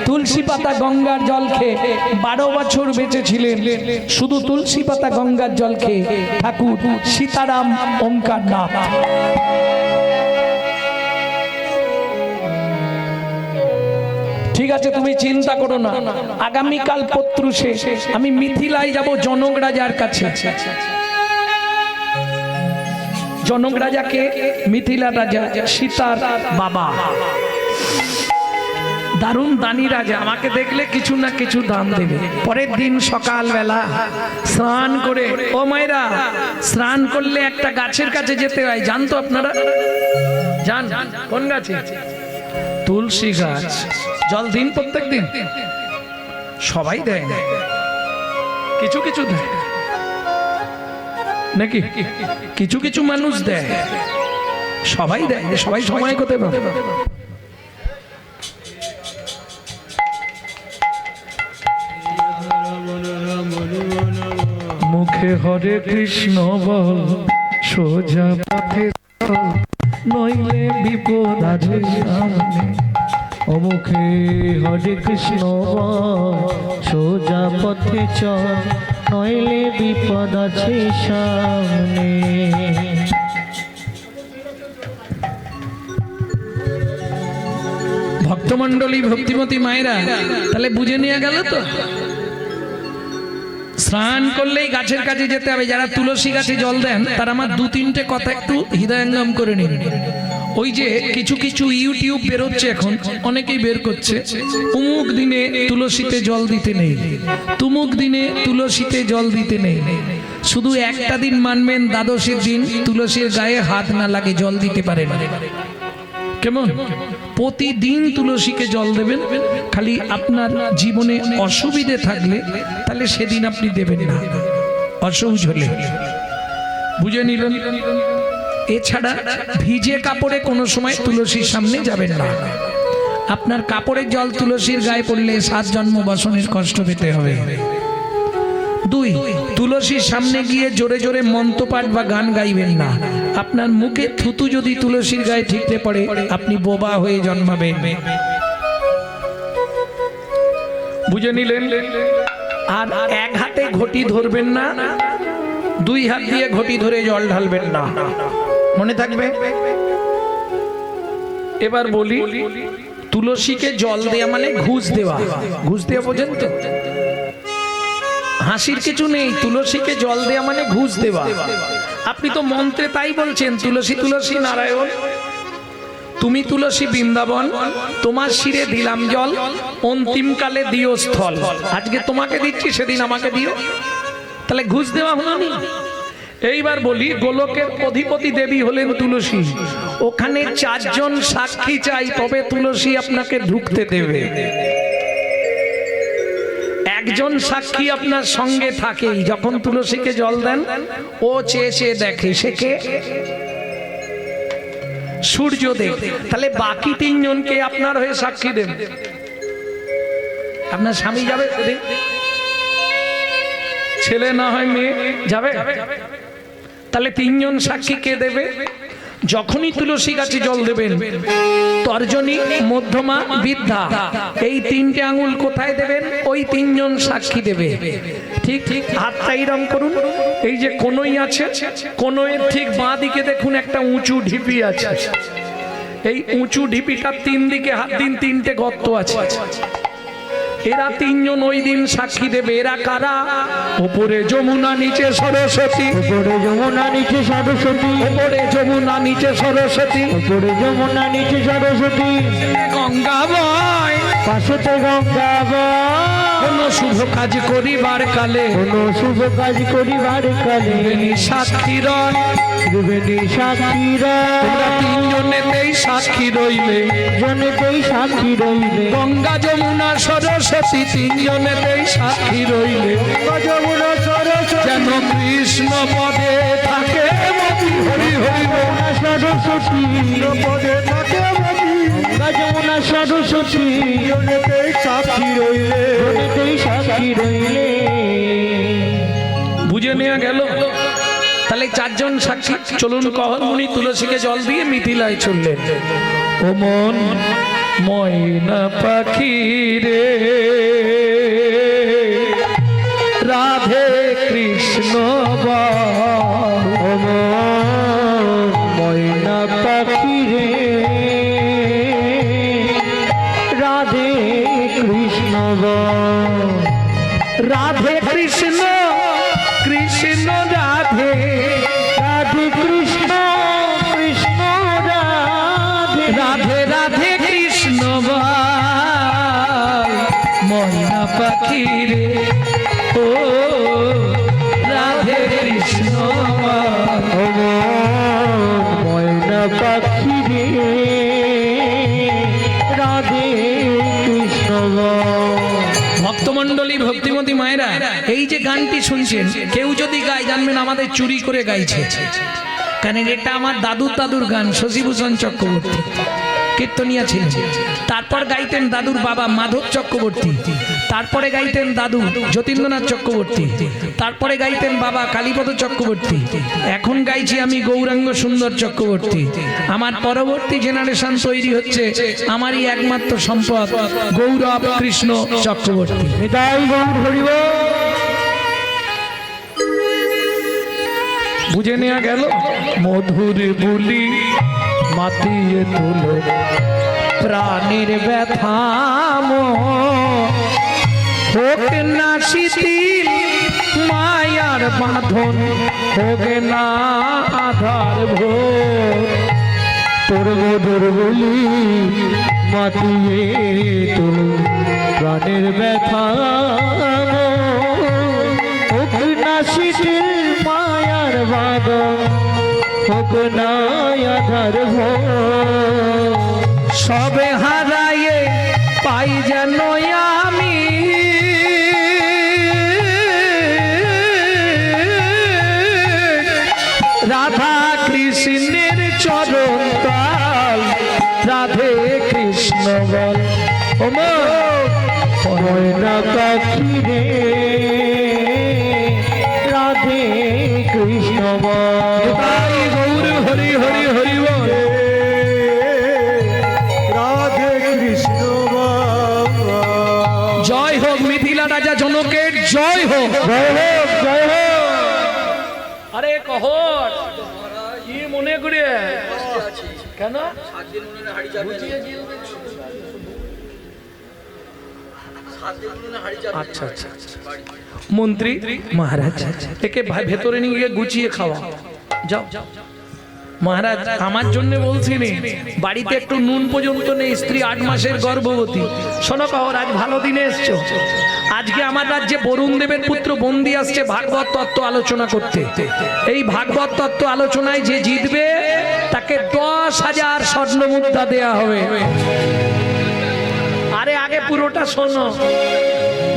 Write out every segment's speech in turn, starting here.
তুলসী পাতা গঙ্গার জল খেয়ে 12 বছর বেঁচেছিলেন। শুধু তুলসী পাতা গঙ্গার জল খেয়ে ঠাকুর সীতারাম ওঙ্কার নাথ। ঠিক আছে, তুমি চিন্তা করো না, আগামীকাল পত্রুষে আমি মিথিলায় যাব জনক রাজার কাছে। জনক রাজাকে মিথিলা রাজা সীতার বাবা, দারুণ দানি রাজা, আমাকে দেখলে কিছু না কিছু দান দেবে। পরের দিন সকালবেলা স্নান করে, ও মায়েরা স্নান করলে একটা গাছের কাছে যেতে হয়, জানতো আপনারা? জান? কোন গাছে? তুলসী গাছ। জল দিন প্রত্যেক দিন? সবাই দেয় না, কিছু কিছু দেয় নাকি? কিছু কিছু মানুষ দেয়, সবাই দেয়, সবাই সময় করতে পারে। মুখে হরে কৃষ্ণ বল, সোজা পথে নইলে বিপদ আছে সামনে। ও মুখে হরে কৃষ্ণ বল, সোজা পথে চল, নইলে বিপদ আছে সামনে। ভক্তমন্ডলী, ভক্তিমতী মায়েরা, তাহলে বুঝে নিয়ে গেল তো? স্নান করলেই গাছের কাছে যেতে হবে। যারা তুলসী গাছে জল দেন তারা আমার 2-3টে কথা একটু হৃদয়ঙ্গম করে নিন। ওই যে কিছু কিছু ইউটিউব বেরোচ্ছে এখন, অনেকেই বের করছে, অমুক দিনে তুলসীতে জল দিতে নেই, তুমুক দিনে তুলসীতে জল দিতে নেই। শুধু একটা দিন মানবেন, দ্বাদশীর দিন তুলসীর গায়ে হাত না লাগে জল দিতে পারে না। কেমন? প্রতিদিন তুলসীকে জল দেবেন। খালি আপনার জীবনে অসুবিধে থাকলে তাহলে সেদিন আপনি দেবেন না, অসহজ হলে। বুঝে নিলেন? এছাড়া ভিজে কাপড়ে কোনো সময় তুলসীর সামনে যাবেন না। আপনার কাপড়ের জল তুলসীর গায়ে পড়লে 7 জন্ম বাসনের কষ্ট পেতে হবে। 2, তুলসীর সামনে গিয়ে জোরে জোরে মন্ত্রপাঠ বা গান গাইবেন না। আপনার মুখে থুতু যদি তুলসীর গায়ে ঠিকতে পড়ে আপনি বোবা হয়ে জন্মাবেন। বুঝে নিলেন? আর এক হাতে ঘটি ধরবেন না, 2 হাত দিয়ে ঘটি ধরে জল ঢালবেন না, মনে থাকবে। এবার বলি, তুলসীকে জল দেয়া মানে ঘুষ দেওয়া। ঘুষ দেওয়া বোঝেন তো? হাসির কিছু নেই। তুলসীকে জল দেয়া মানে ঘুষ দেওয়া। আপনি তো মন্ত্রে তাই বলছেন, তুলসী তুলসী নারায়ণ, তুমি তুলসী বৃন্দাবন, তোমার শিরে দিলাম জল, অন্তিমকালে দিও স্থল। আজকে তোমাকে দিচ্ছি, সেদিন আমাকে দিও। তাহলে ঘুষ দেওয়া হলো না। এইবার বলি, গোলকের অধিপতি দেবী হলেন তুলসী। ওখানে 4 জন সাক্ষী চাই, তবে তুলসী আপনাকে ঢুকতে দেবে। একজন সাক্ষী আপনার সঙ্গে থাকেই। যখন তুলসীকে জল দেন ও চেয়ে চেয়ে দেখে, সে কে? সূর্যদেব। তাহলে বাকি 3 জনকে আপনার হয়ে সাক্ষী দেন। আপনার স্বামী যাবে, ছেলে না হয় মেয়ে যাবে। তাহলে 3 জন সাক্ষী কে দেবে? যখনই তুলসী গাছে জল দেবেন, তর্জনী, মধ্যমা, বৃদ্ধা, এই 3টে আঙুল কোথায় দেবেন? ওই 3 জন সাক্ষী দেবে। ঠিক ঠিক হাতটা এইরকম করুন। এই যে কোনই আছে, কোনয়ের ঠিক বাঁ দিকে দেখুন একটা উঁচু ঢিপি আছে। এই উঁচু ঢিপিটার 3 দিকে হাত দিন, 3টে গর্ত আছে। এরা 3 জন ওই দিন সাক্ষী দেবে। এরা কারা? উপরে যমুনা, নিচে সরস্বতী। উপরে যমুনা, নিচে সরস্বতী। উপরে যমুনা, নিচে সরস্বতী। উপরে যমুনা, নিচে সরস্বতী। গঙ্গা বয়, পাশেতে গঙ্গা বয়। কোন শুভ কাজ করিবার কালে, কোন শুভ কাজ করিবার কালে, সাক্ষী রয়, সাক্ষী রয়। 3 জনেতেই সাক্ষী রইলে, জনেতেই সাক্ষী রইলে। গঙ্গা যমুনা সরস্বতী 3 জনেতেই সাক্ষী রইলে। যমুনা সরস্বতী যেন কৃষ্ণ পদে থাকে মতি। হরি হরি সরস্বতী পদে থাকে মতি। গঙ্গা যমুনা সরস্বতী জনেতেই সাক্ষী রইলে, জনেতেই সাক্ষী রইলে। বুঝে নেওয়া গেল? তাহলে 4 জন সাক্ষী। চলুন, কহন মুনি তুলসীকে জল দিয়ে মিথিলায় চললেন। ও মন, ময়না পাখি রে রাধে কৃষ্ণ বল ময়না পাখি রে রাধে কৃষ্ণ বল রাধে কৃষ্ণ কৃষ্ণ রাধে রাধে কৃষ্ণ কৃষ্ণ রাধে রাধে রাধে কৃষ্ণ বল ময়না পাখি রে ও রাধে কৃষ্ণ বল ময়না পাখি রে রাধে কৃষ্ণ ভক্তমণ্ডলী ভক্তিমতী মায়েরা এই যে গানটি শুনছেন কেউ যদি গায় জানবেন আমাদের চুরি করে গাইছে, কারণ এটা আমার দাদুর গান শশীভূষণ চক্রবর্তী কীর্তনিয়া ছিলেন। তারপর গাইতেন দাদুর বাবা মাধব চক্রবর্তী, তারপরে গাইতেন দাদু যতীন্দ্রনাথ চক্রবর্তী, তারপরে গাইতেন বাবা কালীপদ চক্রবর্তী, এখন গাইছি আমি গৌরাঙ্গ সুন্দর চক্রবর্তী। আমার পরবর্তী জেনারেশন তৈরি হচ্ছে আমারই একমাত্র সম্পদ গৌরব কৃষ্ণ চক্রবর্তী। নিতাই গৌর হরিব। বুঝে নেওয়া গেল মধুর বুলি মাতিয়ে তুলো প্রাণের ব্যথাম হোক না শিথিল মায়ার বাঁধন হোক না আধার ভোর তোর মধুর বলি মাতিয়ে তোর প্রাণের ব্যথা হোক না শিশির মায়ার বাদন হোক না আধার ভোর সবে হারায়ে পাই যেন আমি রাধা কৃষ্ণের চরণ তাল রাধে কৃষ্ণ বল ও ময়না পাখি রে রাধে কৃষ্ণ বল গৌর হরি হরি হরি বল রাধে কৃষ্ণ বল জয় হোক মিথিলা রাজা জনকের জয় হোক। জয় হোক জয় হোক। আরে কহর কি মনে করে কেন আচ্ছা আচ্ছা মন্ত্রী মহারাজ একে ভেতরে নিয়ে গিয়ে গুছিয়ে খাওয়া যাও। মহারাজ আমার জন্য বলছিনি বাড়িতে একটু নুন পর্যন্ত নেই, স্ত্রী 8 মাসের গর্ভবতী। শোনো কহর আজ ভালো দিনে এসছো, আজকে আমার রাজ্যে বরুণ দেবের পুত্র বন্দি আসছে ভাগবত তত্ত্ব আলোচনা করতে। এই ভাগবত তত্ত্ব আলোচনায় যে জিতবে তাকে 10,000 স্বর্ণ মুদ্রা দেয়া হবে। আরে আগে পুরোটা শোনো,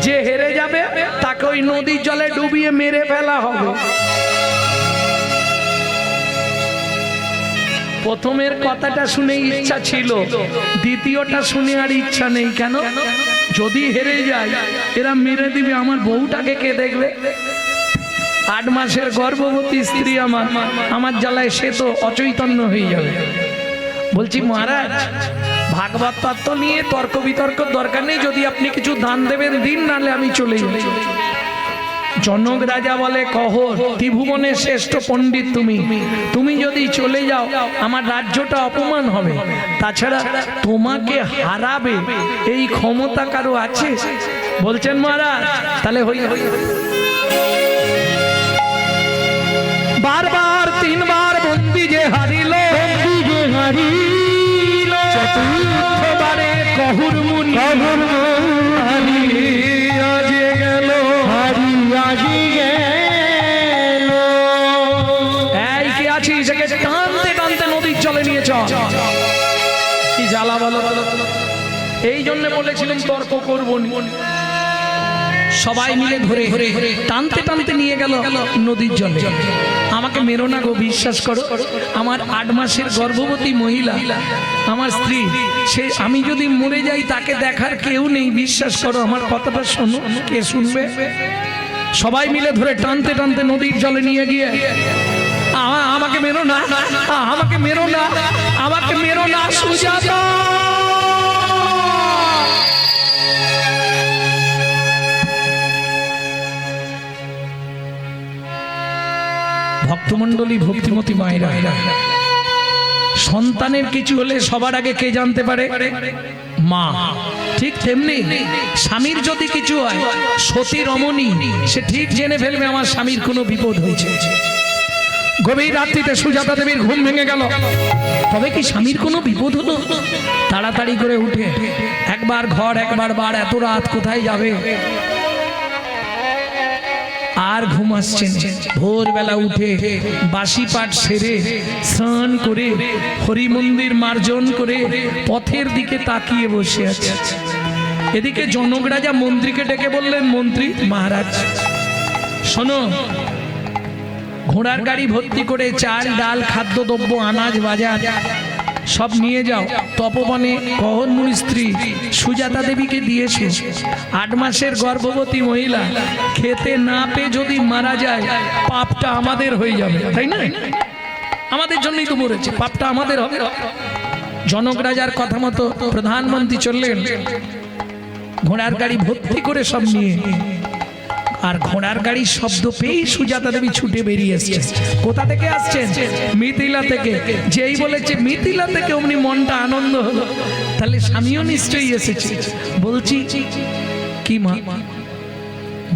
যে হেরে যাবে তাকে ওই নদীর জলে ডুবিয়ে মেরে ফেলা হবে। প্রথমের কথাটা শুনে ইচ্ছা ছিল, দ্বিতীয়টা শুনে আর ইচ্ছা নেই। কেন? যদি হেরে যায় এরা মেরে দিবে, আমার বউটাকে কে দেখবে? 8 মাসের গর্ভবতী স্ত্রী আমার জ্বালায় সে তো অচৈতন্য হয়ে যাবে। বলছি মহারাজ ভাগবত তত্ত্ব নিয়ে তর্ক বিতর্ক দরকার নেই, যদি আপনি কিছু দান দেবেন দিন, নালে আমি চলে যাই। জনক রাজা বলে কহর ত্রিভুবনের শ্রেষ্ঠ পণ্ডিত তুমি যদি চলে যাও আমার রাজ্যটা অপমান হবে, তাছাড়া তোমাকে হারাবে এই ক্ষমতা কারো আছে? বলছেন মহারাজ তাহলে হই বারবার 3 বার বন্দি যে হারিল চতুর্থবারে কহুর মুনি হারিয়ে গেল এই কে আছিস? একে টানতে টানতে নদীর জলে নিয়ে চল। কি জ্বালা বলো। এই জন্য বলেছিলাম তর্ক করবো না। সবাই মিলে ধরে টানতে টানতে নিয়ে গেল নদীর জলে। আমাকে মেরো না গো, বিশ্বাস করো আমার 8 মাসের গর্ভবতী মহিলা আমার স্ত্রী, সে আমি যদি মরে যাই তাকে দেখার কেউ নেই। বিশ্বাস করো আমার কথাটা শোনো, কে শুনবে? সবাই মিলে ধরে টানতে টানতে নদীর জলে নিয়ে গিয়ে আমাকে মেরো না, আমাকে মেরো না, আমাকে মেরো না সুজাতা। ভক্তমণ্ডলী ভক্তিমতী মায়েরা, সন্তানের কিছু হলে সবার আগে কে জানতে পারে? মা। ঠিক তেমনি স্বামীর যদি কিছু হয়, সতী রমণী সে ঠিক জেনে ফেলবে আমার স্বামীর কোনো বিপদ হয়েছে। গভীর রাত্রিতে সুজাতা দেবীর ঘুম ভেঙে গেল, তবে কি স্বামীর কোনো বিপদ হলো? তাড়াতাড়ি করে উঠে একবার ঘর একবার বার, এত রাত কোথায় যাবে? আর ঘুম আসছে না। ভোরবেলা উঠে বাসি পাঠ সেরে স্নান করে হরি মন্দির মার্জন করে পথের দিকে তাকিয়ে বসে আছে। এদিকে জনক রাজা মন্ত্রীকে ডেকে বললেন, মন্ত্রী মহারাজ শোনো, ঘোড়ার গাড়ি ভর্তি করে চাল ডাল খাদ্যদ্রব্য আনাজ বাজার সব নিয়ে যাও, তপবনে কহনমুনি স্ত্রী সুজাতা দেবীকে দিয়েছে। 8 মাসের গর্ভবতী মহিলা খেতে না পেয়ে যদি মারা যায়, পাপটা আমাদের হয়ে যাবে, তাই না? আমাদের জন্যই তো মরেছে, পাপটা আমাদের হবে। জনক রাজার কথা মতো প্রধানমন্ত্রী চললেন, ঘোড়ার গাড়ি ভর্তি করে সব নিয়ে। আর ঘোড়ার গাড়ির শব্দ পেয়েই সুজাতা দেবী ছুটে বেরিয়ে এসছে। কোথা থেকে আসছেন? মিথিলা থেকে। যেই বলেছে মিথিলা থেকে, অমনি মনটা আনন্দ হলো, তাহলে স্বামীও নিশ্চয়ই এসেছে। বলছি কি মা?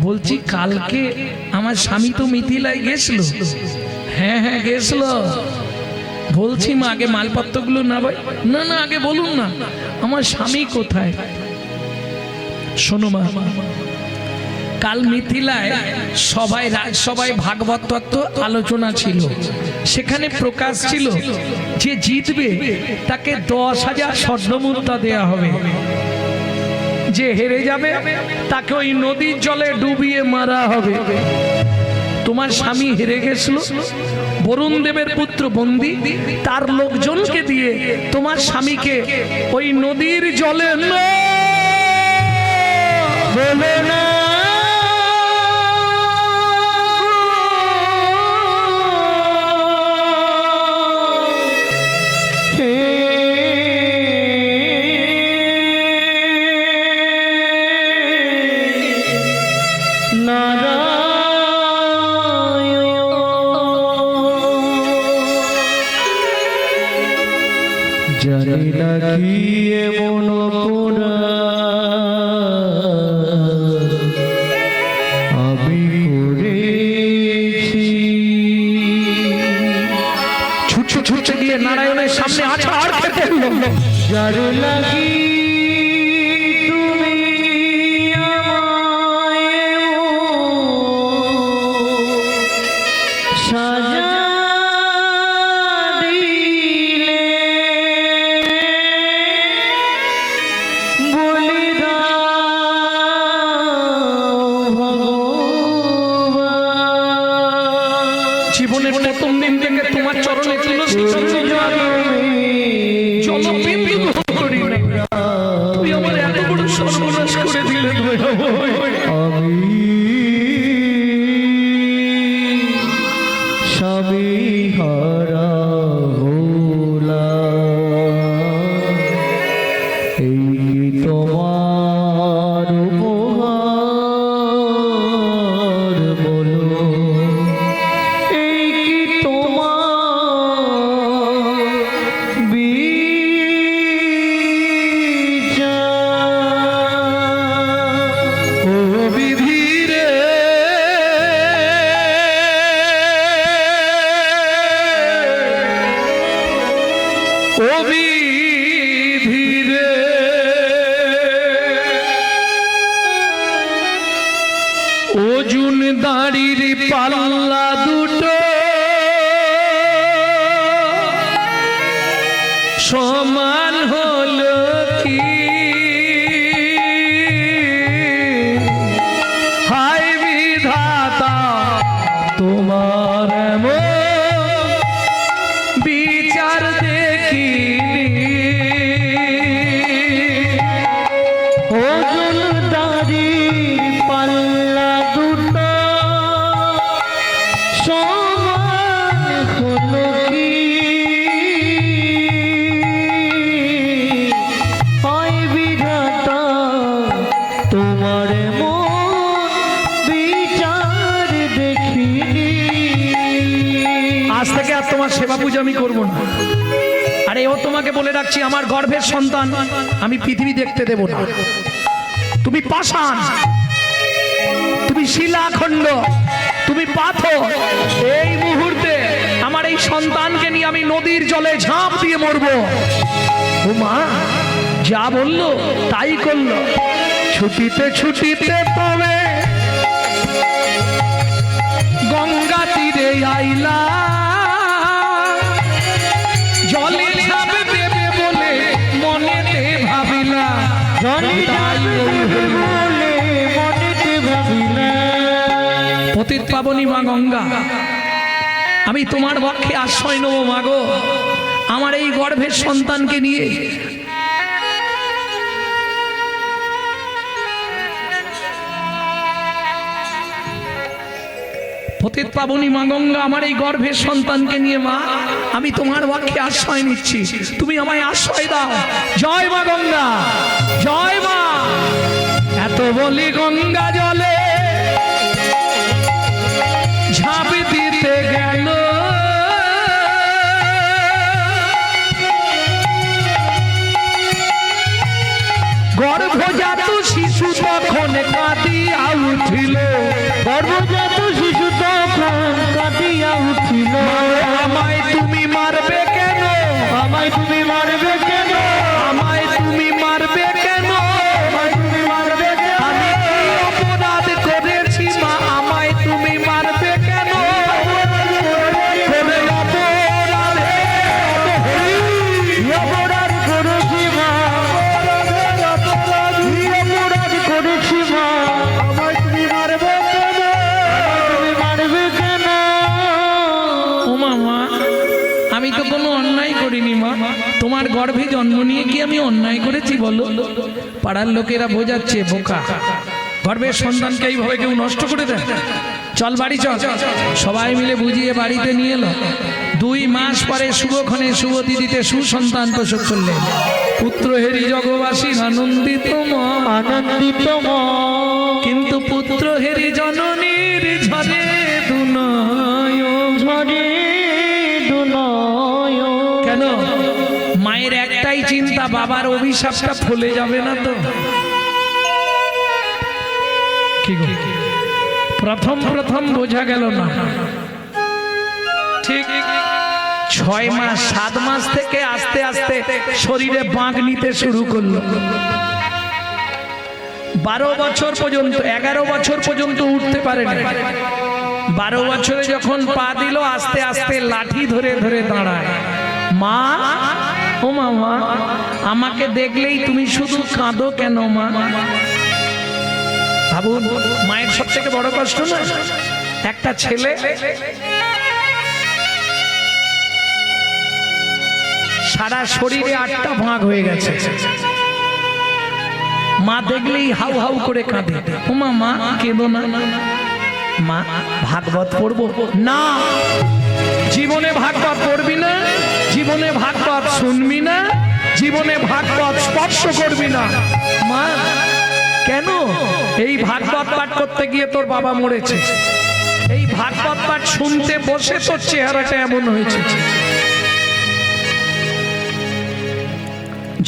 বলছি কালকে আমার স্বামী তো মিথিলায় গেছিল। হ্যাঁ হ্যাঁ গেছিল। বলছি মা আগে মালপত্রগুলো না ভাই, না না আগে বলুন না আমার স্বামী কোথায়। শোনো মা, কাল মিথিলায় সবাই ভাগবত তত্ত্ব আলোচনা ছিল। সেখানে প্রকাশ ছিল যে জিতবে তাকে 10,000 স্বর্ণমুদ্রা দেয়া হবে, যে হেরে যাবে তাকে ওই নদীর জলে ডুবিয়ে মারা হবে। তোমার স্বামী হেরে গেছিল, বরুণ দেবের পুত্র বন্দী, তার লোকজনকে দিয়ে তোমার স্বামীকে ওই নদীর জলে বলে না জানি না কি এমন পোড়া আমি করেছি। ছুটে গিয়ে নারায়ণের সামনে আছাড় খেতে লাগলো। যার লাগি তুমি আমায় সাজা দিলে, বলি দাও ভগবান। জীবনের প্রথম দিন থেকে তোমার চরণে তুলসী তুই আমার এত বড় সর্বনাশ করে দিলে। আমি স্বামী হারা হলাম, এই তোমার উপহার বলো, এই কি তোমার বিচার। ও বিধি রে, ও বিধি রে, অর্জুন দাঁড়ির পাল্লা দুটো সমান হলো কি? হায় বিধাতা তোমার এমন বিচার দেখিনি। অর্জুন দাঁড়ির পাল্লা দুটো সমান হলো কি? তোমার সেবা পূজা আমি করবো না। আরে ও তোমাকে বলে রাখছি, আমার গর্ভের সন্তান আমি পৃথিবী দেখতে দেব না। তুমি পাষাণ, তুমি শিলাখণ্ড, তুমি পাথর। এই মুহূর্তে আমার এই সন্তানকে নিয়ে আমি নদীর জলে ঝাঁপ দিয়ে মরবো। ও মা যা বললো তাই করলো। ছুটিতে ছুটিতে তবে গঙ্গা তীরে আইলা, জলে ঝাঁপ দেবে বলে মনেতে ভাবিলা, পতিত পাবনী মা গঙ্গা, আমি তোমার পক্ষে আশ্রয় নেব মা গো। আমার এই গর্ভের সন্তানকে নিয়ে পতিত পাবনী মা গঙ্গা, আমার এই গর্ভের সন্তানকে নিয়ে মা আমি তোমার পক্ষে আশ্রয় নিচ্ছি, তুমি আমায় আশ্রয় দাও। জয় মা গঙ্গা, জয় মা। এত বলি গঙ্গা জলে ঝাঁপ দিতে গেল, গর্ভজাত শিশু তখন কাঁদিয়া উঠিল, গর্ভজাত শিশু তখন কাঁদিয়া উঠিল। আমায় তুমি মারবে কেন, আমায় তুমি মারবে কেন, আমায় তুমি মারবে কেন, আমায় তুমি মারবে কেন, আমি কি অপরাধ করেছি মা, আমায় তুমি মারবে কেন, অপরাধ করেছি মা, অপরাধ করেছি মা, আমায় তুমি মারবে কেন, তুমি মারবে কেন। ও মা, আমি তো কোনো অন্যায় করিনি মা, তোমার গর্ভে জন্ম নিয়ে কি আমি অন্যায় করেছি বলো? পাড়ার লোকেরা বোঝাচ্ছে বোকা, গর্ভের সন্তানকে এইভাবে কেউ নষ্ট করে দেয়? চল বাড়ি চল। সবাই মিলে বুঝিয়ে বাড়িতে নিয়ে এলো। 2 মাস পরে শুভক্ষণে শুভতি দিতে সুসন্তান প্রসব করলেন। পুত্র হেরি জগবাসী আনন্দিত আনন্দিত, কিন্তু পুত্র হেরি জননীর ঝরে দুনয়, ঝরে দুনয়। কেন? মায়ের একটাই চিন্তা, বাবার অভিশাপটা ফলে যাবে না তো। কি গো, প্রথম প্রথম বোঝা গেল না, ঠিক 6 মাস 7 মাস থেকে আস্তে আস্তে শরীরে বাঁক নিতে শুরু করলো। 12 বছর পর্যন্ত, 11 বছর পর্যন্ত উঠতে পারে না। 12 বছরে যখন পা দিল, আস্তে আস্তে লাঠি ধরে ধরে দাঁড়ায়। মা, ও মা, আমাকে দেখলেই তুমি শুধু কাঁদো কেন মা? ভাবুন, মায়ের সব থেকে বড় কষ্ট না, একটা ছেলে সারা শরীরে 8টা ভাগ হয়ে গেছে, মা দেখলেই হাউ হাউ করে কাঁদে। ও মা, কেঁদো না মা, ভাগবত পড়বো না। জীবনে ভাগবত পড়বি না, জীবনে ভাগবত শুনবি না, জীবনে ভাগবত স্পর্শ করবি না। মা কেন? এই ভাগবত পাঠ করতে গিয়ে তোর বাবা মরেছে, এই ভাগবত পাঠ শুনতে বসে তোর চেহারাটা এমন হয়েছে।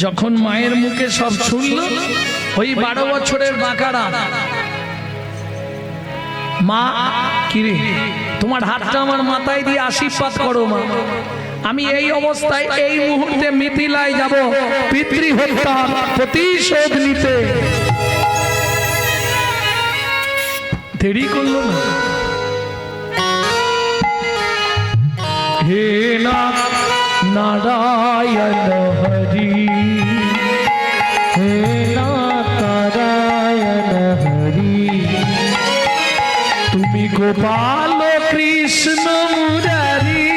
যখন মায়ের মুখে সব শুনল, ওই 12 বছরের বাঁকারা, মা কিরে তোমার হাতটা আমার মাথায় দিয়ে আশীর্বাদ করো মা, আমি এই অবস্থায় এই মুহূর্তে মিথিলায় যাব পিতৃ হত্যা প্রতিশোধ নিতে। দেরি করলো না। হে নারায়ণ হরি, হে নারায়ণ হরি, তুমি গোপাল কৃষ্ণ মুরারি,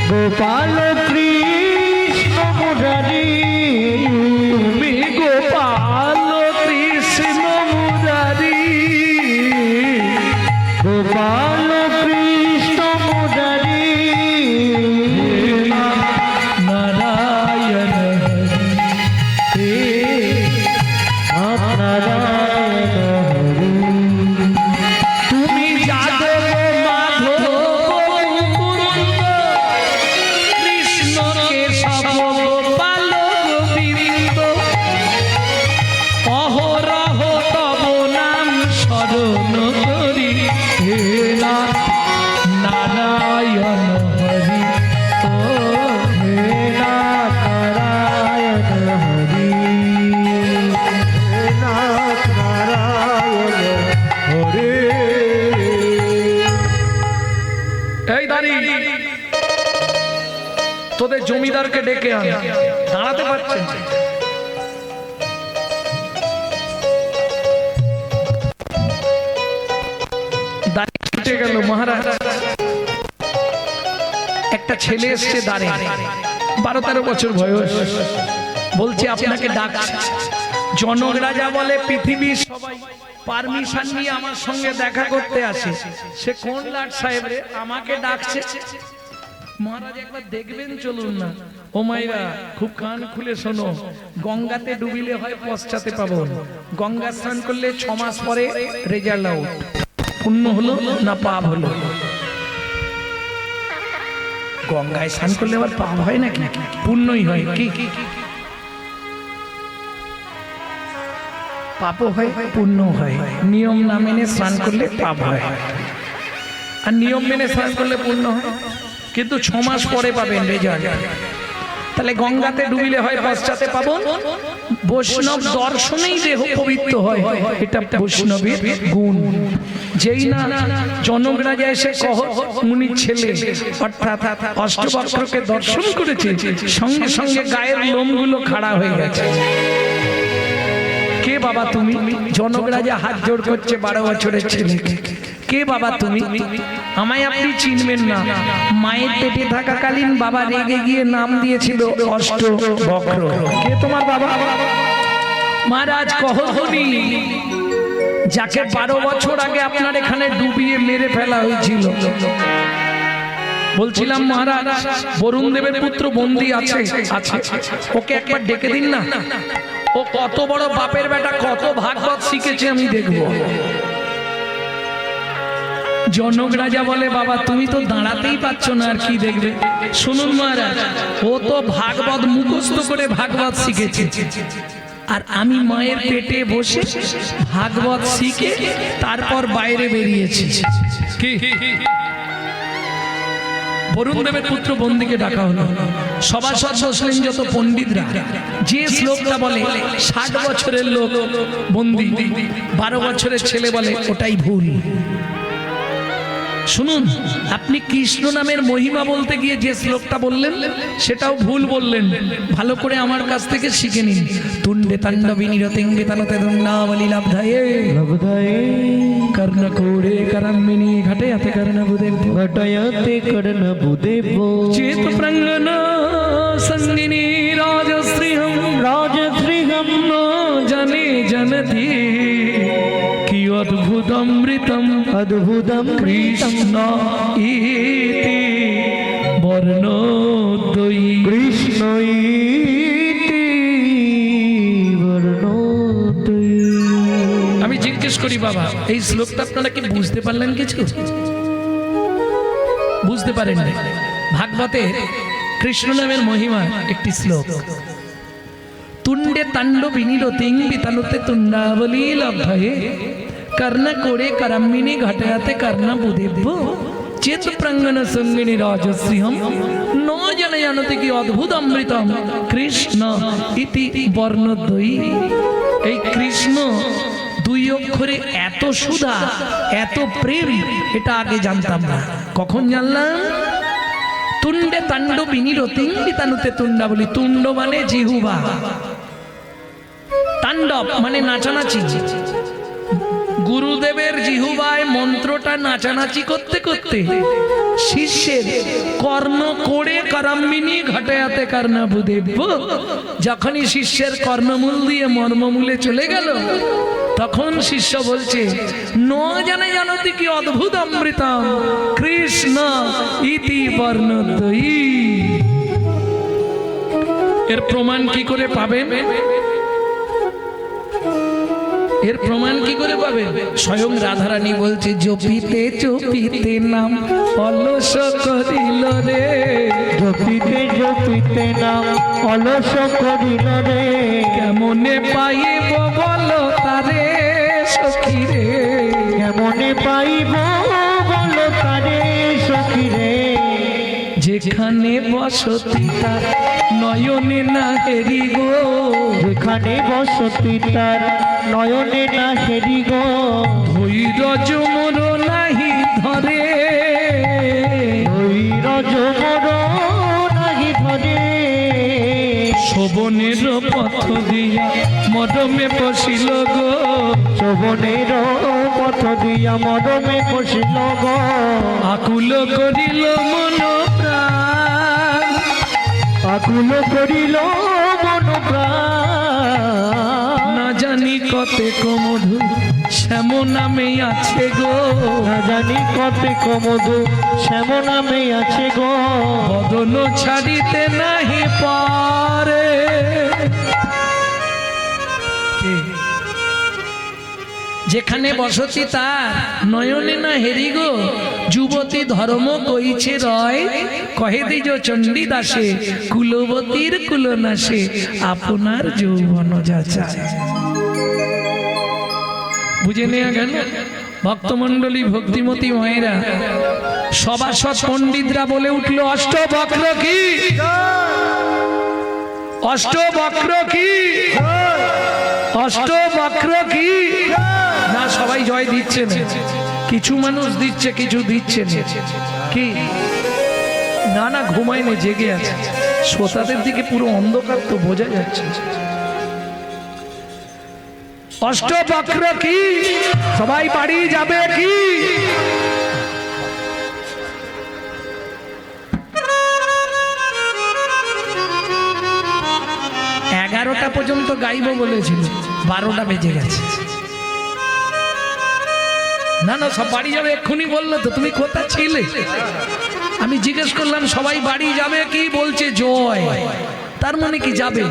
গোপাল কৃষ্ণ মুরারি, তুমি গোপাল কৃষ্ণ মুরারি, গোপাল কৃষ্ণ মুরারি, নারায়ণ হরি, হে নারায়ণ হরি, তুমি যাদব মাধব ডেকে আন, দাঁড়াতে পারছেন? দাঁড়িয়ে ছুটে গেল মহারাজ। একটা ছেলে এসছে দাঁড়িয়ে, 12-13 বছর বয়স, বলছে আপনাকে ডাকছে। জনক রাজা বলে পৃথিবীর সবাই পারমিশন নিয়ে আমার সঙ্গে দেখা করতে আসে, সে কোন লাট সাহেব রে, আমাকে ডাকছে। মহারাজ একবার দেখবেন, চলুন না। ও মাইরা খুব কান খুলে শোনো, গঙ্গাতে ডুবিলে হয় পশ্চাতে পাবো, গঙ্গা স্নান করলে 6 মাস পরে রেজাল্ট আউট, পুণ্য হলো না পাপ হলো। গঙ্গায় স্নান করলে আবার পাপ হয় নাকি? পুণ্যই হয়। কি পাপও হয় পুণ্য হয়। নিয়ম না মেনে স্নান করলে পাপ হয়, আর নিয়ম মেনে স্নান করলে পুণ্য হয়, কিন্তু 6 মাস পরে পাবেন রেজাল্ট। তাহলে গঙ্গাতে ডুবিলে হয় পশ্চাতে পাবো। বৈষ্ণব দর্শনেই দেহ পবিত্র হয়, এটা বৈষ্ণবের গুণ। যেই না জনক রাজা এসে কহ মুনির ছেলে অর্থাৎ অষ্টবক্রকে দর্শন করেছে, সঙ্গে সঙ্গে গায়ের লোমগুলো খাড়া হয়ে গেছে। কে বাবা তুমি? জনক রাজা হাত জোড় করছে 12 বছরের ছেলেকে। কে বাবা তুমি? আমায় আপনি চিনবেন না। মায়ের পেটে থাকাকালীন বাবা রেগে গিয়ে নাম দিয়েছিল অষ্টবক্র। কে তোমার বাবা? মহারাজ কহনি, যাকে 12 বছর আগে আপনার এখানে ডুবিয়ে মেরে ফেলা হয়েছিল। বলছিলাম মহারাজ বরুণ দেবের পুত্র বন্দী আছে, ওকে একবার ডেকে দিন না। ও কত বড় বাপের বেটা, কত ভাগবত শিখেছে আমি দেখব। জনক রাজা বলে বাবা তুমি তো দাঁড়াতেই পারছো না, আর কি দেখবে? শুনুন মহারাজ, ও তো ভাগবত মুখস্থ করে ভাগবত শিখেছে, আর আমি মায়ের পেটে বসে ভাগবত শিখে তারপর বাইরে বেরিয়েছি। কি বরুণ দেবের পুত্র বন্দীকে ডাকা হলো। সভাসদ বসলেন যত পণ্ডিতরা। যে শ্লোকটা বলে 60 বছরের লোক বন্দী, 12 বছরের ছেলে বলে ওটাই ভুল। শুনুন, আপনি কৃষ্ণ নামের মহিমা বলতে গিয়ে যে শ্লোকটা বললেন সেটাও ভুল বললেন। ভালো করে আমার কাছ থেকে শিখে নিন। তুণ্ডে তাণ্ডবী নিরতিঙ্গে তানতে দণ্ডাবলী লাভধায়ে লব্ধায়ে কর্ণকোড়ে করম্মিনী ঘটয়াতে কর্ণবুদেব ঘটয়াতে কর্ণবুদেব চেত প্রাঙ্গণ সঙ্গিনী রাজশ্রীহম রাজশ্রীহম ন জানে জনতি কি অদ্ভুতমৃতম অদ্ভুতম কৃষ্ণ ইতি বর্ণোদ্বয়ী। কৃষ্ণ ইতি বর্ণোদ্বয়ী। আমি জিজ্ঞেস করি বাবা, এই শ্লোকটা আপনারা কি বুঝতে পারলেন? কিছু বুঝতে পারেন না? ভাগবতে কৃষ্ণ নামের মহিমা একটি শ্লোক। তুণ্ডে তাণ্ডবী নিরতিং বিতানুতে তুণ্ডাবলী লব্ধয়ে কর্ণ কোড়ে করম্মিনী ঘটয়াতে কর্ণ বুদেব্য চেত প্রাঙ্গণ সঙ্গিনী রাজশ্রীহম ন জন জানতে কি অদ্ভুত অমৃতম কৃষ্ণ ইতি বর্ণদ্বয়ী। এই কৃষ্ণ 2 অক্ষরে এত সুধা, এত প্রেম, এটা আগে জানতাম না। কখন জানলাম? তুণ্ডে তাণ্ডবী নিরতিং বিতানুতে তুণ্ডাবলী। তুণ্ড মানে জিহুবা, তাণ্ডব মানে নাচানাচি। গুরুদেবের জিহুবায় মন্ত্রটা নাচানাচি করতে করতে শিষ্যের কর্ণ কোড়ে করম্মিনী ঘটয়াতে কর্ণবুদেব্য। যখনই শিষ্যের কর্ণমূল দিয়ে মর্মমূলে চলে গেল, তখন শিষ্য বলছে ন জানে জানতি কি অদ্ভুত অমৃতম কৃষ্ণ ইতি বর্ণদ্বয়ী। এর প্রমাণ কি করে পাবেন? এর প্রমাণ কি করে পাবে? স্বয়ং রাধারানী বলছে জপিতে জপিতে নাম অলস করিল রে, জপিতে জপিতে নাম অলস করিল রে, কেমনে পাইব বল তারে সখী রে, কেমনে পাইব বল তারে সখী রে, যেখানে বসতি তার নয়নে না হেরি গো, যেখানে বসতি তার নয়নে না হেরি গো, ধৈর্য মোর নাহি ধরে, ধৈর্য মোর নাহি ধরে, শোভনের পথ দিয়া মরমে বসিল গো, শোভনের পথ দিয়া মরমে বসিল গো, আকুল করিল মন প্রাণ, আকুল করিল মন প্রাণ, না জানি কতেক মধু শ্যাম নামে আছে গো, না জানি কতেক মধু শ্যাম নামে আছে গো, বদন ছাড়িতে নাহি পারে। যেখানে বসতি তার নয়নে না হেরি গো, যুবতী ধর্ম কইছে রয়, কহে দিজ চণ্ডী দাসে কুলবতীর কুলনাশে আপনার যৌবন যাচায়। বুঝে নেওয়া গেল ভক্তমণ্ডলী ভক্তিমতী মায়েরা, সভাসদ পণ্ডিতরা বলে উঠল অষ্টবক্র কি, অষ্টবক্র কি, অষ্টবক্র কি। না সবাই জয় দিচ্ছে না, কিছু মানুষ দিচ্ছে কিছু দিচ্ছে না। কি না না ঘুমায়নি, জেগে আছে, শ্রোতাদের দিকে পুরো অন্ধকার তো বোঝা যাচ্ছে। অষ্টবক্র কি, সবাই বাড়ি যাবে কি। এগারোটা পর্যন্ত গাইব বলেছিল, 12টা বেজে গেছে। না না সব বাড়ি যাবে এক্ষুনি বললো তো, তুমি কোথায় ছিলে? আমি জিজ্ঞেস করলাম সবাই বাড়ি যাবে কি, বলছে জয়। তার মানে কি যাবে?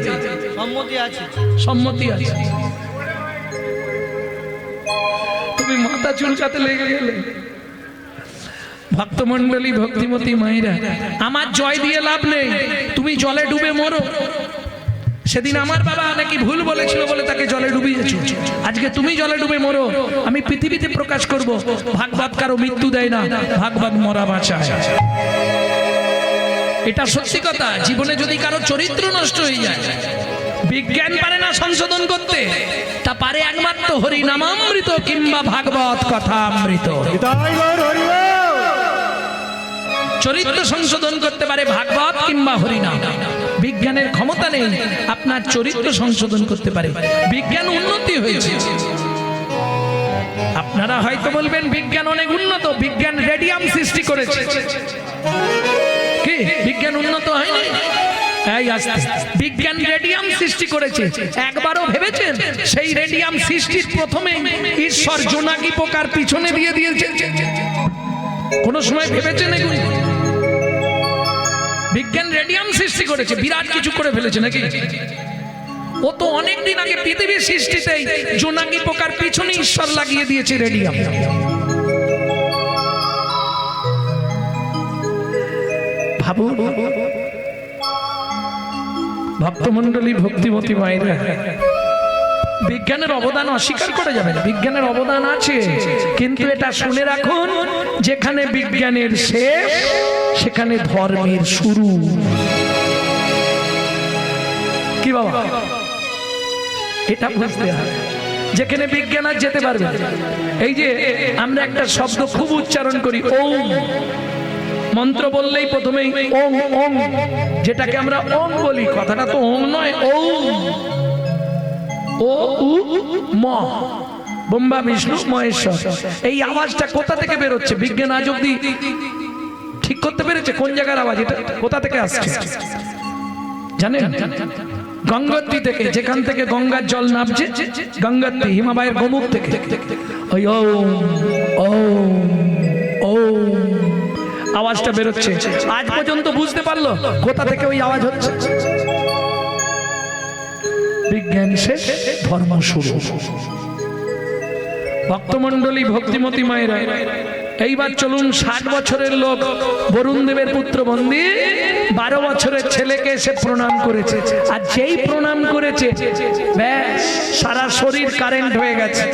সম্মতি আছে, সম্মতি আছে। তুমি মাথা চুলকাতে লেগে গেলে। ভক্তমণ্ডলী ভক্তিমতী মায়েরা, আমার জয় দিয়ে লাভ নেই, তুমি জলে ডুবে মরো। সেদিন আমার বাবা নাকি ভুল বলেছিল বলে তাকে জলে ডুবিয়েছো, আজকে তুমি জলে ডুবে মরো, আমি পৃথিবীতে প্রকাশ করব ভাগবত কারো মৃত্যু দেয় না, ভাগবত মরা বাঁচায়। এটা সত্যি কথা। জীবনে যদি কারো চরিত্র নষ্ট হয়ে যায়, বিজ্ঞান পারে না সংশোধন করতে, তা পারে একমাত্র হরি নামামৃত কিংবা ভাগবত কথামৃত। চরিত্র সংশোধন করতে পারে ভাগবত কিংবা হরিনাম। বিজ্ঞানের ক্ষমতা নেই আপনার চরিত্র সংশোধন করতে পারে। বিজ্ঞান উন্নতি হয়েছে, আপনারা হয়তো বলবেন বিজ্ঞান অনেক উন্নত, বিজ্ঞান রেডিয়াম সৃষ্টি করেছে। কি বিজ্ঞান উন্নত হয়নি? এই আস্তে বিজ্ঞান রেডিয়াম সৃষ্টি করেছে। একবারও ভেবেছেন সেই রেডিয়াম সৃষ্টির প্রথমে ঈশ্বর জোনাকি পোকার পিছনে দিয়ে দিয়েছে? কোন সময় ভেবেছেন এগুলো? বিজ্ঞান রেডিয়াম সৃষ্টি করেছে, বিরাট কিছু করে ফেলেছে নাকি? ও তো অনেকদিন আগে পৃথিবীর সৃষ্টিতেই জোনাকি পোকার পিছনে ঈশ্বর লাগিয়ে দিয়েছে রেডিয়াম। ভাবুন ভক্তমণ্ডলী ভক্তিমতী মায়েরা, বিজ্ঞানের অবদান অস্বীকার করা যাবে না, বিজ্ঞানের অবদান আছে। কিন্তু এটা শুনে রাখুন, যেখানে বিজ্ঞানের শেষ সেখানে ধর্মের শুরু। কি বাবা, এটা বুঝতে হবে। যেখানে বিজ্ঞান আর যেতে পারবে। এই যে আমরা একটা শব্দ খুব উচ্চারণ করি, ওম, মন্ত্র বললেই প্রথমেই ওম ওম, যেটাকে আমরা ওম বলি, কথাটা তো ওম নয়, ওম। ও উ ম, ব্রহ্মা বিষ্ণু মহেশ্বর। এই আওয়াজটা কোথা থেকে বেরোচ্ছে? বিজ্ঞান আজ অব্দি ঠিক করতে পেরেছে কোন জায়গার আওয়াজ, এটা কোথা থেকে আসছে জানেন? গঙ্গোত্রী থেকে, যেখান থেকে গঙ্গার জল নামছে, গঙ্গোত্রী হিমালয়ের গোমুখ থেকে ওই ওম ওম ওম আওয়াজটা বেরোচ্ছে। আজ পর্যন্ত বুঝতে পারলো কোথা থেকে ওই আওয়াজ হচ্ছে? বিজ্ঞান শেষ, ধর্ম শুরু। ভক্তমণ্ডলী ভক্তিমতী মায়েরা, এইবার চলুন 60 বছরের লোক বরুণ দেবের পুত্র বন্দী 12 বছরের ছেলেকে এসে প্রণাম করেছে। আর যেই প্রণাম করেছে ব্যাস সারা শরীর কারেন্ট হয়ে গেছে।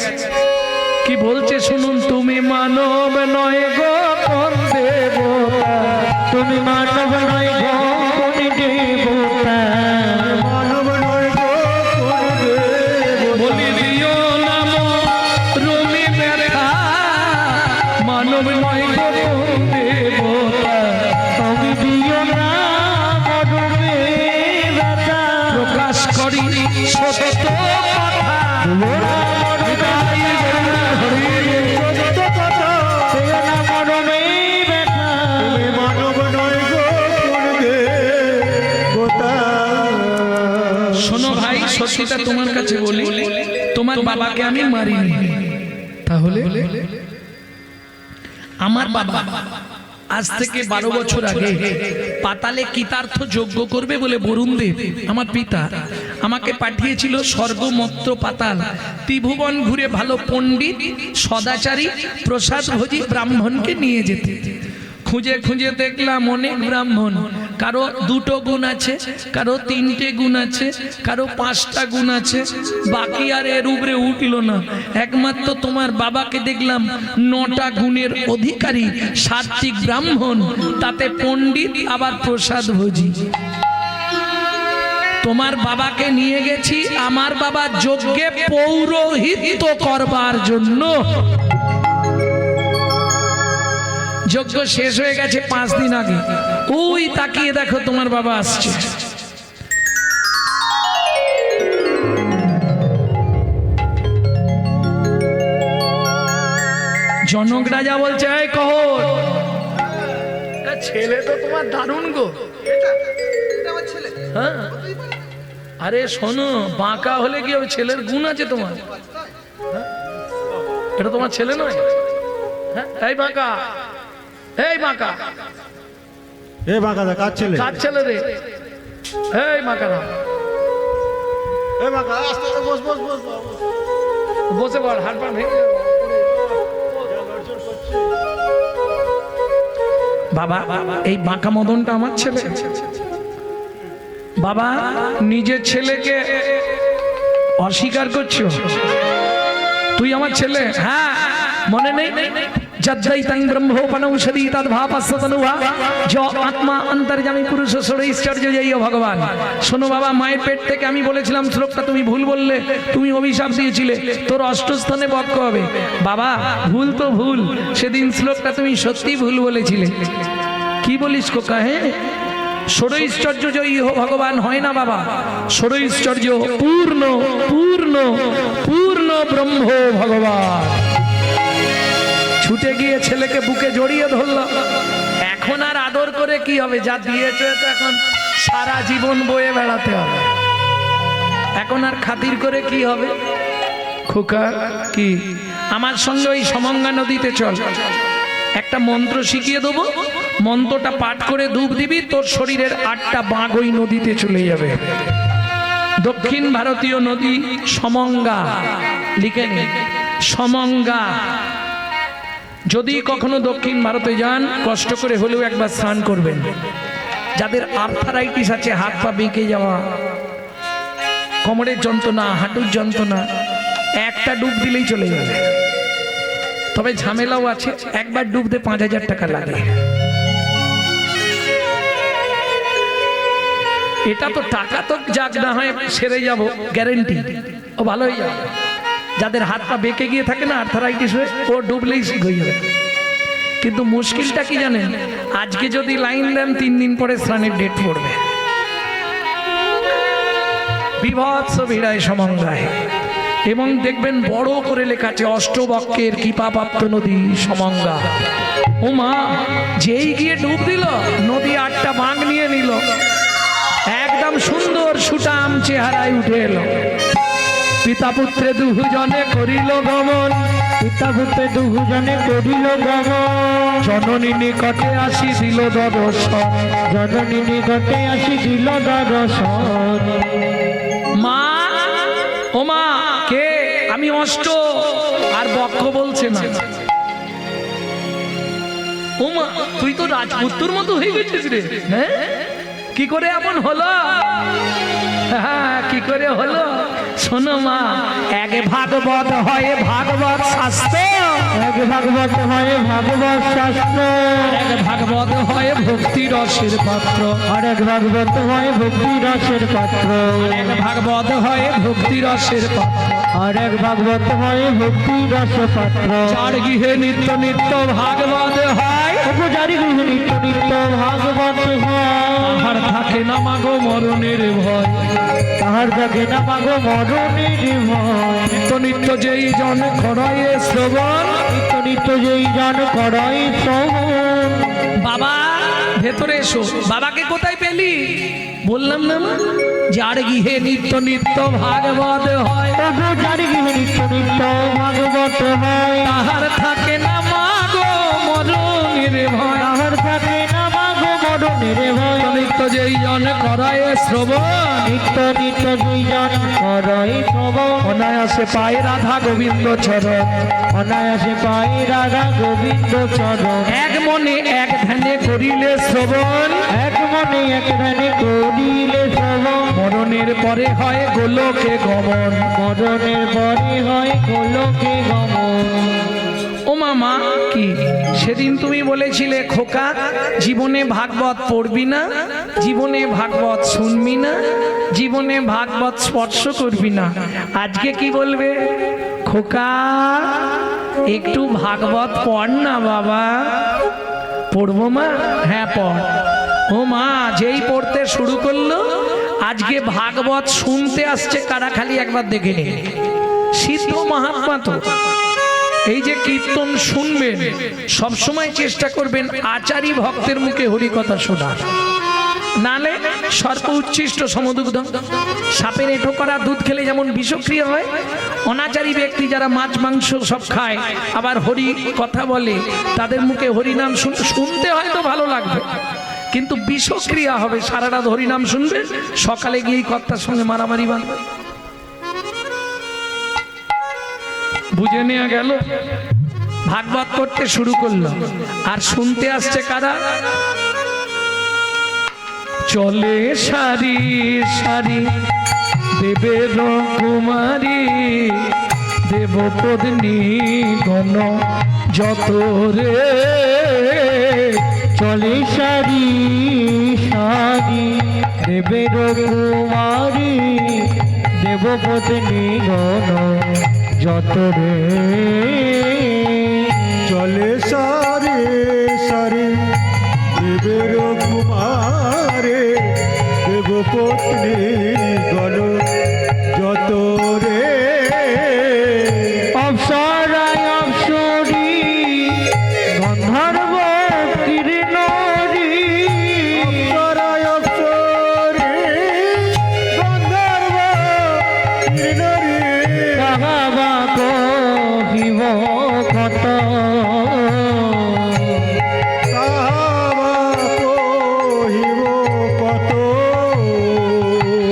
কি বলছে শুনুন, তুমি মানব নয় গো কোন দেবতা, তুমি মানব নয় গো কোন দেবতা, মানব নয় গো কোন দেবতা, বলি দিও নাম রুমি ব্যথা, মানব নয় গো কোন দেবতা, তুমি দিও না মরমে ব্যথা, শোনো ভাই, সত্যিটা তোমার কাছে বলি, তোমার বাবাকে আমি মারিনি, তাহলে আমার বাবা আজ থেকে 12 বছর আগে পাতালে কৃতার্থ যজ্ঞ করবে বলে বরুণ দেব আমার পিতা আমাকে পাঠিয়েছিল স্বর্গমত্র পাতাল ত্রিভুবন ঘুরে ভালো পণ্ডিত সদাচারী প্রসাদভোজী ব্রাহ্মণকে নিয়ে যেতে। খুঁজে খুঁজে দেখলাম অনেক ব্রাহ্মণ, কারো 2টো গুণ আছে, কারো 3টে গুণ আছে, কারো 5টা গুণ আছে, বাকি আর এর উপরে উঠলো না। একমাত্র তোমার বাবাকে দেখলাম 9টা গুণের অধিকারী, সাত্বিক ব্রাহ্মণ, তাতে পণ্ডিত আবার প্রসাদভোজী। তোমার বাবাকে নিয়ে গেছি আমার বাবা যজ্ঞে পৌরোহিত্য করবার জন্য। যজ্ঞ শেষ হয়ে গেছে 5 দিন আগে, ওই তাকিয়ে দেখো তোমার বাবা আসছে। জনক রাজা বলছে, এই কহর, ছেলে তো তোমার দারুণ গো। হ্যাঁ, আরে শোনো, বাঁকা হলে কি হবে, ছেলের গুণ আছে তোমার। এটা তোমার ছেলে নয়? হ্যাঁ, এই বাঁকা, এই বাঁকা, এই বাঁকা দা কার ছেলে? কার ছেলে রে? এই বাঁকা না, এই বাঁকা আস্তে আস্তে বস বস বস বসে পড়, হাত পা ভেঙে যাবে। বাবা, এই বাঁকা মদনটা আমার ছেলে। বাবা, নিজের ছেলেকে অস্বীকার করছো? তুই আমার ছেলে? হ্যাঁ, মনে নেই? যদ্দৈতং ব্রহ্মোপনৌষধি তদ্ভাপস্যতনুভা য আত্মা অন্তর্যামী পুরুষ ষড়ৈশ্বর্য জয় ভগবান। শোনো বাবা, মায়ের পেট থেকে আমি বলেছিলাম শ্লোকটা তুমি ভুল বললে, তুমি অভিশাপ দিয়েছিলে, তোর 8 স্থানে বক্ষ হবে। বাবা, ভুল তো ভুল, সেদিন শ্লোকটা তুমি সত্যি ভুল বলেছিলে। কি বলিস কোকা? হ্যাঁ, ষড়ৈশ্বর্য জয়ী ভগবান হয় না বাবা, ষড়ৈশ্বর্য পূর্ণ পূর্ণ পূর্ণ ব্রহ্ম ভগবান। ছুটে গিয়ে ছেলেকে বুকে জড়িয়ে ধরল। এখন আর আদর করে কি হবে, যা দিয়েছে তো এখন সারা জীবন বয়ে বেড়াতে হবে। এখন আর খাতির করে কি হবে? খোকা, কি আমার সঙ্গে ওই সমঙ্গা নদীতে চল, একটা মন্ত্র শিখিয়ে দেবো, মন্ত্রটা পাঠ করে ডুব দিবি, তোর শরীরের 8টা বাঘ ওই নদীতে চলে যাবে। দক্ষিণ ভারতীয় নদী সমঙ্গা, লিখে নে, সমঙ্গা। যদি কখনো দক্ষিণ ভারতে যান, কষ্ট করে হলেও একবার স্নান করবেন। যাদের আর্থারাইটিস আছে, হাত পা বেঁকে যাওয়া, কোমরের যন্ত্রণা, হাঁটুর যন্ত্রণা, একটা ডুব দিলেই চলে যাবে। তবে ঝামেলাও আছে, একবার ডুবতে 5000 টাকা লাগে। এটা তো টাকা তো যাক না হয় সেরে যাব, গ্যারেন্টি ও ভালো হয়ে যাবে। যাদের হাত পা বেঁকে গিয়ে থাকে না, আর্থারাইটিস হয়ে, ও ডুবলেই ঠিক হয়ে যাবে। কিন্তু মুশকিলটা কি জানেন? আজকে যদি লাইন দেন, 3 দিন পরে স্নানের ডেট পড়বে। বিভৎস ভিড়ায় সমঙ্গায়, এবং দেখবেন বড় করে লেখা আছে অষ্টবক্ষের কৃপাপ্রাপ্ত নদী সমঙ্গা। ও মা, যেই গিয়ে ডুব দিল, নদী 8টা বাঁক নিয়ে নিল, একদম সুন্দর সুটাম চেহারায় উঠে এলো। পিতা পুত্রে দুজনে করিল গমন, পিতা পুত্রে দুজনে করিল গমন, জননী নিকটে আসি দিল দর্শন। জননী নিকটে আসি দিল দর্শন। মা, ও মা, কে? আমি অষ্ট। আর বক্ষ বলছে না। ও মা, তুই তো রাজপুত্রর মতো হয়ে গেছিস রে। হ্যাঁ, কি করে এমন হলো? হ্যাঁ, কি করে হলো? শোনো মা, এক ভাগবত হয় ভাগবত শাস্ত্র, এক ভাগবত হয় ভাগবত শাস্ত্র, এক ভাগবত হয় ভক্তি রসের পাত্র, আর এক ভাগবত হয় ভক্তি রসের পাত্র, এক ভাগবত হয় ভক্তি রসের পাত্র, আর এক ভাগবত হয় ভক্তি রস পাত্র। চার গৃহে নিত্য নিত্য ভাগবত হয়, ওগো যারি গৃহে নিত্য নিত্য ভাগবত হয় তাহার থাকে না মাগো মরণের ভয়, তাহার থাকে না মাগো মরণের ভয়। নিত্য নিত্য যেই জন করয়ে শ্রবণ। নিত্য নিত্য যেই জন করাই শ্রবণ। বাবা ভেতরে এসো। বাবাকে কোথায় পেলি? বললাম না মা, যার গৃহে নিত্য নিত্য ভাগবত হয়, ওগো যারি গৃহে নিত্য নিত্য ভাগবত হয় তাহার থাকে না মাগো মরণের ভয়। তাহার থাকে না মাগো মরণের ভয়। নিত্য যেই জন করয়ে শ্রবণ, নিত্য নিত্য যেই জন করাই শ্রবণ। অনায়াসে পায় রাধা গোবিন্দ চরণ। অনায়াসে পাই রাধা গোবিন্দ চরণ। এক মনে এক ধ্যানে করিলে শ্রবণ, এক মনে এক ধ্যানে করিলে শ্রবণ। মরণের পরে হয় গোলকে গমন। মরণের পরে হয় গোলকে গমন। ও মামা, কি সেদিন তুমি বলেছিলে খোকা জীবনে ভাগবত পড়বি না, জীবনে ভাগবত শুনবি না, জীবনে ভাগবত স্পর্শ করবি না। আজকে কি বলবে? খোকা একটু ভাগবত পড় না বাবা। পড়বো মা? হ্যাঁ পড়। ও মা, যেই পড়তে শুরু করলো আজকে ভাগবত শুনতে আসছে কারা, খালি একবার দেখে নিন। সিদ্ধ মহাত্মা তো এই যে কীর্তন শুনবেন সবসময় চেষ্টা করবেন আচারী ভক্তের মুখে হরি কথা শোনার, নালে সর্প উচ্ছিষ্ট সমদুগ্ধ। সাপের এঁটো করা দুধ খেলে যেমন বিষক্রিয়া হয়, অনাচারী ব্যক্তি যারা মাছ মাংস সব খায় আবার হরি কথা বলে, তাদের মুখে হরিনাম শুনতে হয়তো ভালো লাগবে কিন্তু বিষক্রিয়া হবে। সারা রাত হরিনাম শুনবে, সকালে গিয়ে কর্তার সঙ্গে মারামারি বাঁধবে। বুঝে নেওয়া গেল? ভাগবত করতে শুরু করলো আর শুনতে আসছে কারা? চলে সারি সারি দেবের কুমারী, দেবপত্নী গণ যত রে। চলে সারি সারি দেবের কুমারী, দেবপত্নী গণ যত রে। চলে সারে সারে দেবের কুমারে, দেবপত্নী গণ যত রে। অপ্সরায় অপ্সরী গন্ধর্ব কিরণরী, অপ্সরায় অপ্সরে গন্ধর্ব কিরণরী। কাহাবা কহিব কত, তাহাবা কহিব কত।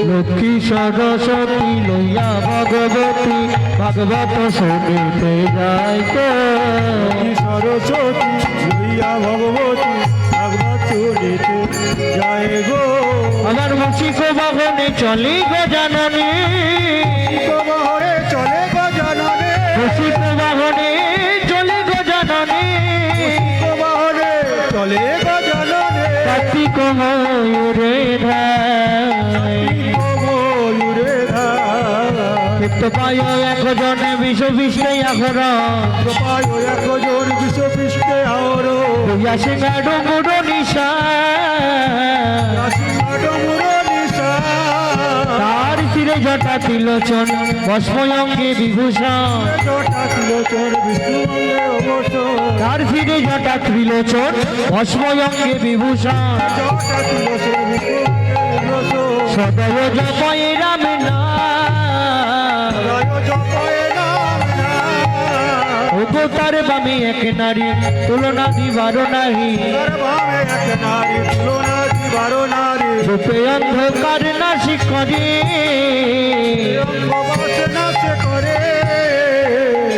লক্ষ্মী সরস্বতী লইয়া ভগবতী, ভাগবত শুনিতে যাইতে। কি সরস্বতী লইয়া ভগবতী, ভাগবত শুনিতে যায় গো। আমার মুসিক বাহনে চলি গো জাননী, বহরে চলে গো জননে, মুসিক বাহনে চলি গো জাননী। বহরে চলে গো জননে। কার্তিক ময়ূরে ধায়, ময়ূরে ধারা, ক্ষিপ্ত পায় একজনে বিষ বিষ্ণে আঘর, পায় একজন বিশ্বপৃষ্ঠে আওর। হইয়া সিংহাডু মুড়ো নিশা, তার শিরে জটা তিলোচন ভস্ময়ঙ্গে বিভূষণ, তার শিরে জটা ত্রিলোচন ভস্ময়ঙ্গে বিভূষণ। সদয় জপয় রাম নাম, ওগো তার বামে এক নারী তুলনা দিবার নাহি। রূপে অন্ধকার নাশি করে,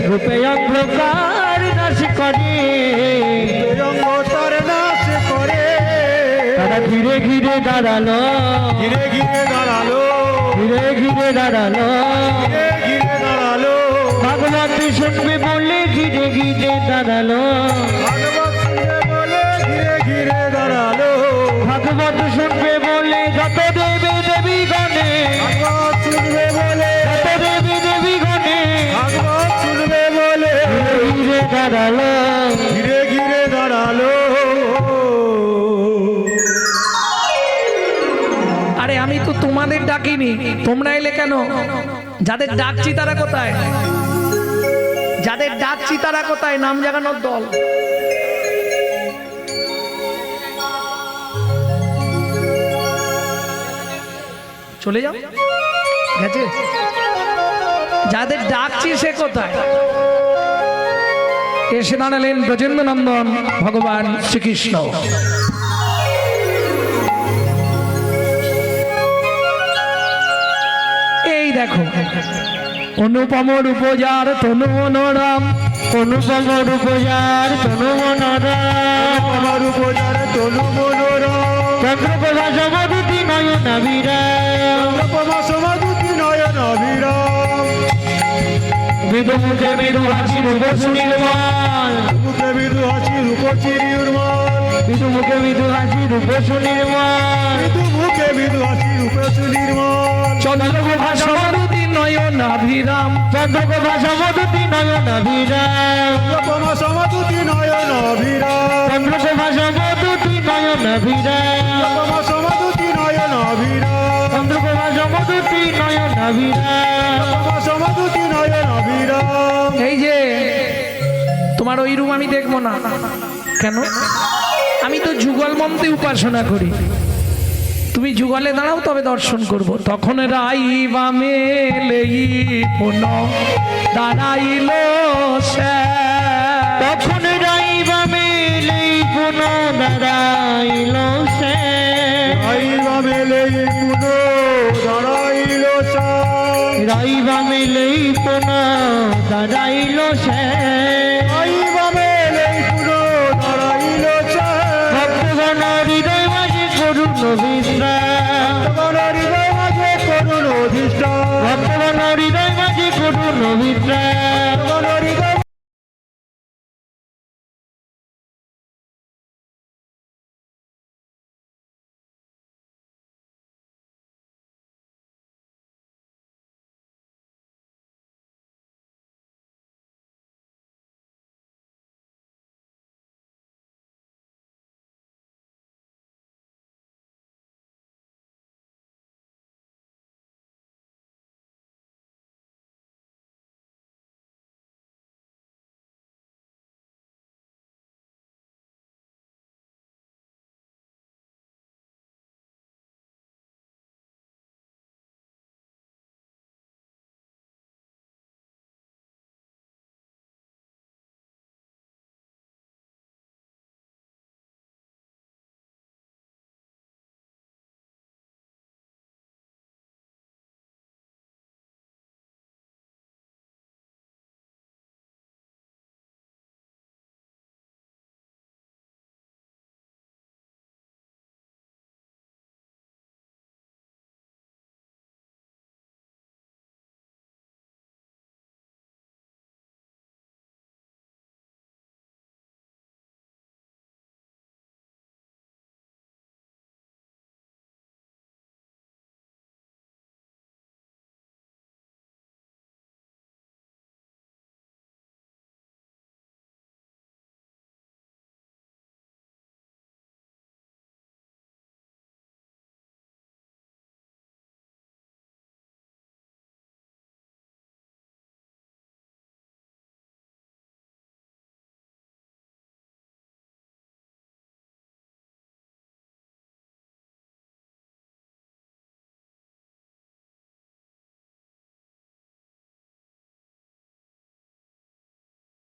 রূপে অন্ধকার নাশি করে। তারা ঘিরে ঘিরে দাঁড়ালো, ঘিরে ঘিরে দাঁড়ালো, ঘিরে ঘিরে দাঁড়ালো। ঘিরে ঘিরে দাঁড়ালো। ভাগবত শুনবে বলে ঘিরে ঘিরে দাঁড়ালো, ভাগবত শুনবে বলে ঘিরে ঘিরে দাঁড়ালো। ভাগবত শুনবে বলে যত দেবী দেবী গণে, ভাগবত শুনবে বলে, যত দেবী দেবী গণে। ভাগবত শুনবে বলে ঘিরে ঘিরে দাঁড়ালো, ঘিরে ঘিরে দাঁড়ালো। তোমরা এলে কেন? যাদের ডাকছি তারা কোথায়? যাদের ডাকছি তারা কোথায়? নাম জাগানোর দল। চলে যাও, গেছে। যাদের ডাকছি সে কোথায়? এসে দাঁড়ালেন ব্রজেন্দ্র নন্দন ভগবান শ্রীকৃষ্ণ। এই দেখো, অনুপম রূপজার তনু মনোরম, অনুপম রূপজার তনু মনোরম, আমার উপজার তনু মনোরম, চন্দ্রপ্রভা সমদুতি নয়নাভিরাম, চন্দ্রপ্রভা সমাদুতি নয়ন অভিরাম, মৃদু মুখে মৃদু হাসি রূপসী নির্মল, মুখে মৃদু হাসি রূপসী নির্মল, মৃদু মুখে মৃদু হাসি রূপসী নির্মল, মৃদু মুখে মৃদু হাসি রূপসী নির্মল, চন্দ্রপ্রভা সমদুতি নয়নাভিরাম, চন্দ্রপ্রভা সমদুতি নয়নাভিরাম, চন্দ্রপ্রভা সমাদুতি নয়ন অভিরাম, চন্দ্রপ্রভা সমদুতি নয়নাভিরাম, চন্দ্রপ্রভা সমাদুতি নয়ন অভিরাম, চন্দ্রপ্রভা সমদুতি নয়নাভিরাম। চন্দ্রপ্রভা সমাদুতি নয়ন অভিরাম। এই যে তোমার ওই রূপ আমি দেখবো না কেন? আমি তো যুগল মন্ত্রে উপাসনা করি। তুমি যুগলে দাঁড়াও, তবে দর্শন করব। তখন রাইবা মেলেই পুন দাঁড়াইল সে, তখন রাইবা মেলেই পুন দাঁড়াইল সে, রাইবা মেলেই পুন দাঁড়াইল সে, রাইবা মেলেই পুন দাঁড়াইল সে, রাইবা মেলেই পুন দাঁড়াইল সে, ভক্তগণ হৃদয় মাঝে করুণ বিশ্রাম, ভগবান হৃদয় মাঝে করুণ অধিষ্ঠান, ভক্তগণ হৃদয় মাঝে করুণ বিশ্রাম,